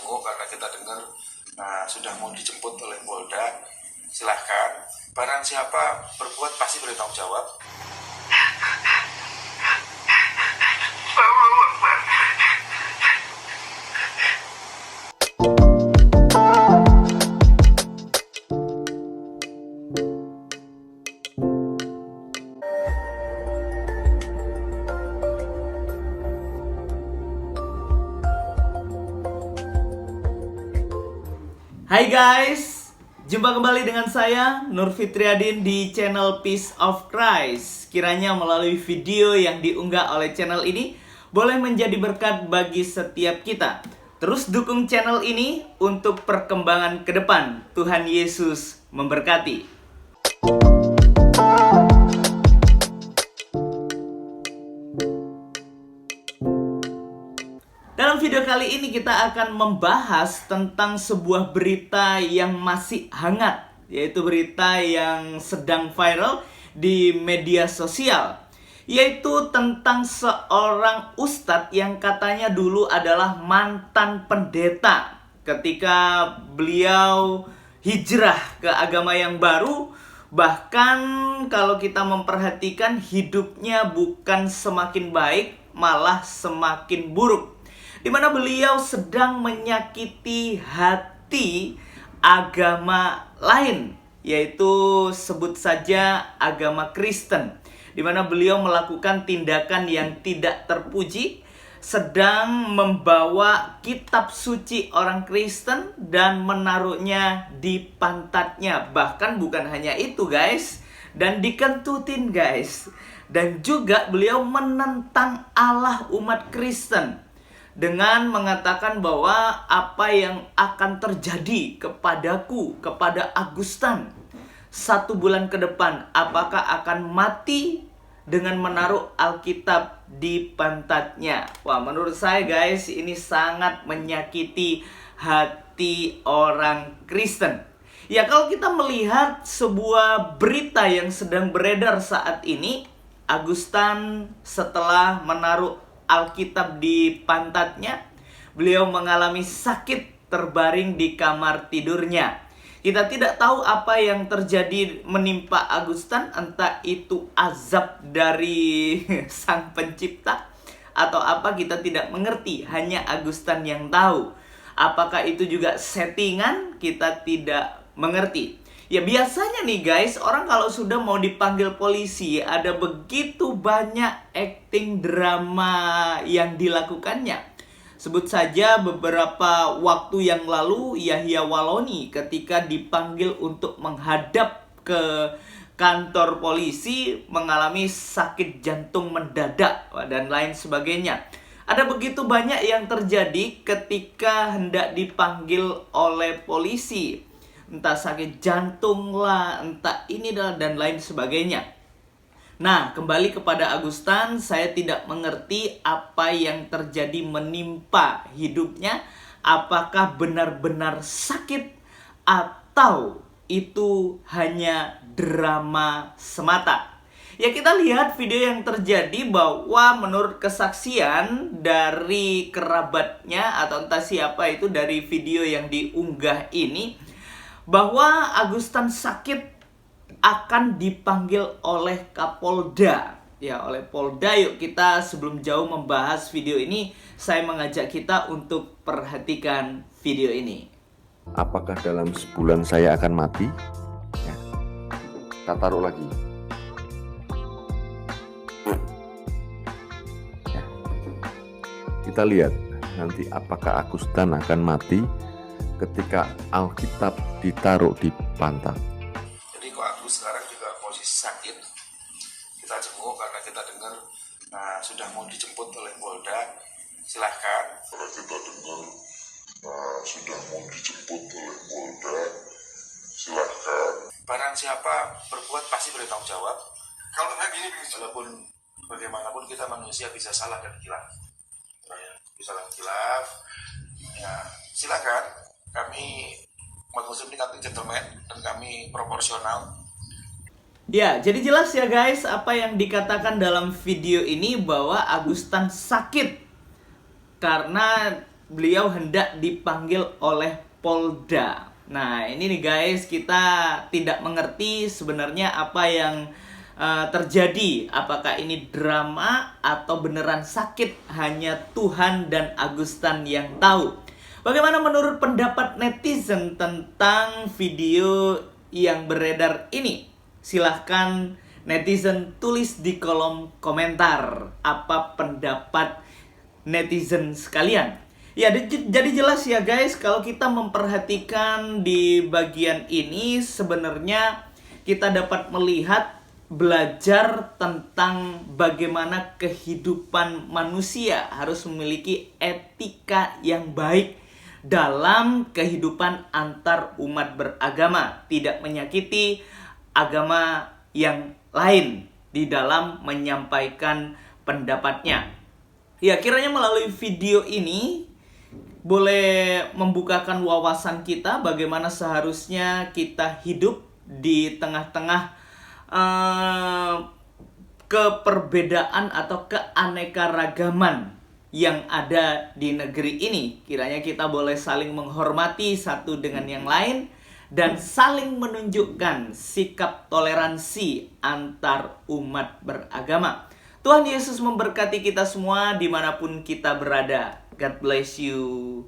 jenguk karena kita dengar sudah mau dijemput oleh Polda. Silahkan, barang siapa berbuat pasti bertanggung jawab. Hai guys, jumpa kembali dengan saya Nur Fitriadin di channel Peace of Christ. Kiranya melalui video yang diunggah oleh channel ini boleh menjadi berkat bagi setiap kita. Terus dukung channel ini untuk perkembangan ke depan. Tuhan Yesus memberkati. Dalam video kali ini kita akan membahas tentang sebuah berita yang masih hangat, yaitu berita yang sedang viral di media sosial, yaitu tentang seorang ustadz yang katanya dulu adalah mantan pendeta. Ketika beliau hijrah ke agama yang baru, bahkan kalau kita memperhatikan hidupnya bukan semakin baik, malah semakin buruk, di mana beliau sedang menyakiti hati agama lain, yaitu sebut saja agama Kristen, di mana beliau melakukan tindakan yang tidak terpuji, sedang membawa kitab suci orang Kristen dan menaruhnya di pantatnya. Bahkan bukan hanya itu guys, dan dikentutin guys. Dan juga beliau menentang Allah umat Kristen dengan mengatakan bahwa apa yang akan terjadi kepadaku, kepada Agustan 1 bulan ke depan, apakah akan mati dengan menaruh Alkitab di pantatnya. Wah, menurut saya guys, ini sangat menyakiti hati orang Kristen. Ya, kalau kita melihat sebuah berita yang sedang beredar saat ini, Agustan setelah menaruh Alkitab di pantatnya, beliau mengalami sakit terbaring di kamar tidurnya. Kita tidak tahu apa yang terjadi menimpa Agustan, entah itu azab dari Sang Pencipta atau apa, kita tidak mengerti, hanya Agustan yang tahu. Apakah itu juga settingan, kita tidak mengerti. Ya biasanya nih guys, orang kalau sudah mau dipanggil polisi, ada begitu banyak acting drama yang dilakukannya. Sebut saja beberapa waktu yang lalu, Yahya Waloni ketika dipanggil untuk menghadap ke kantor polisi mengalami sakit jantung mendadak dan lain sebagainya. Ada begitu banyak yang terjadi ketika hendak dipanggil oleh polisi. Entah sakit jantung lah, entah ini dan lain sebagainya. Nah, kembali kepada Agustan, saya tidak mengerti apa yang terjadi menimpa hidupnya. Apakah benar-benar sakit atau itu hanya drama semata? Ya, kita lihat video yang terjadi bahwa menurut kesaksian dari kerabatnya atau entah siapa itu dari video yang diunggah ini, bahwa Agustan sakit akan dipanggil oleh Kapolda. Ya, oleh Polda. Yuk kita sebelum jauh membahas video ini, saya mengajak kita untuk perhatikan video ini. Apakah dalam sebulan saya akan mati? Ya. Kita taruh lagi. Ya. Kita lihat nanti apakah Agustan akan mati ketika Alkitab ditaruh di pantat. Jadi kok Agus sekarang juga posisi sakit, kita jenguk karena kita dengar sudah mau dijemput oleh Polda. Silahkan. Karena kita dengar sudah mau dijemput oleh Polda. Silahkan. Barang siapa berbuat pasti bertanggung jawab. Kalau kayak gini, walaupun bagaimanapun kita manusia bisa salah dan khilaf. Bisa salah khilaf. Ya, silakan. Kami umat muslim ini kami gentleman dan kami proporsional. Ya, jadi jelas ya guys apa yang dikatakan dalam video ini, bahwa Agustan sakit karena beliau hendak dipanggil oleh Polda. Nah, ini nih guys, kita tidak mengerti sebenarnya apa yang terjadi. Apakah ini drama atau beneran sakit? Hanya Tuhan dan Agustan yang tahu. Bagaimana menurut pendapat netizen tentang video yang beredar ini? Silahkan netizen tulis di kolom komentar apa pendapat netizen sekalian. Ya, jadi jelas ya guys, kalau kita memperhatikan di bagian ini sebenarnya kita dapat melihat, belajar tentang bagaimana kehidupan manusia harus memiliki etika yang baik dalam kehidupan antar umat beragama, tidak menyakiti agama yang lain di dalam menyampaikan pendapatnya. Ya, kiranya melalui video ini boleh membukakan wawasan kita bagaimana seharusnya kita hidup di tengah-tengah keperbedaan atau keanekaragaman yang ada di negeri ini. Kiranya kita boleh saling menghormati satu dengan yang lain dan saling menunjukkan sikap toleransi antar umat beragama. Tuhan Yesus memberkati kita semua dimanapun kita berada. God bless you.